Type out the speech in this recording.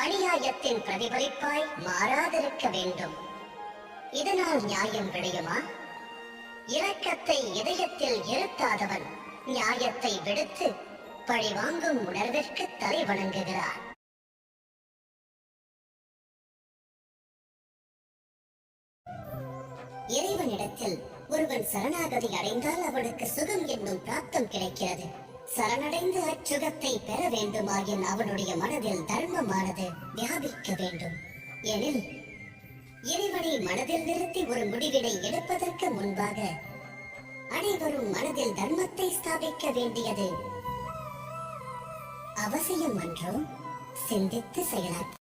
அநியாயத்தின் பிரதிபலிப்பாய் மாறாதிருக்க வேண்டும். இதனால் நியாயம் விளையுமா? இரக்கத்தை இதயத்தில் இருத்தாதவன் நியாயத்தை விடுத்து பழிவாங்கும் உணர்விற்கு தலை வணங்குகிறார். இறைவனிடத்தில் ஒருவன் சரணாகதி அடைந்தால் அவனுக்கு சுகம் என்னும் பிராப்தம் கிடைக்கிறது. சரணடைந்து அச்சுகத்தை பெற வேண்டுமாயின் அவனுடைய மனதில் தர்மமானது வியாபிக்க வேண்டும். எனில் இறைவனை மனதில் நிறுத்தி ஒரு முடிவினை எடுப்பதற்கு முன்பாக அனைவரும் மனதில் தர்மத்தை ஸ்தாபிக்க வேண்டியது அவசியம் என்றும் சிந்தித்து செயலாற்ற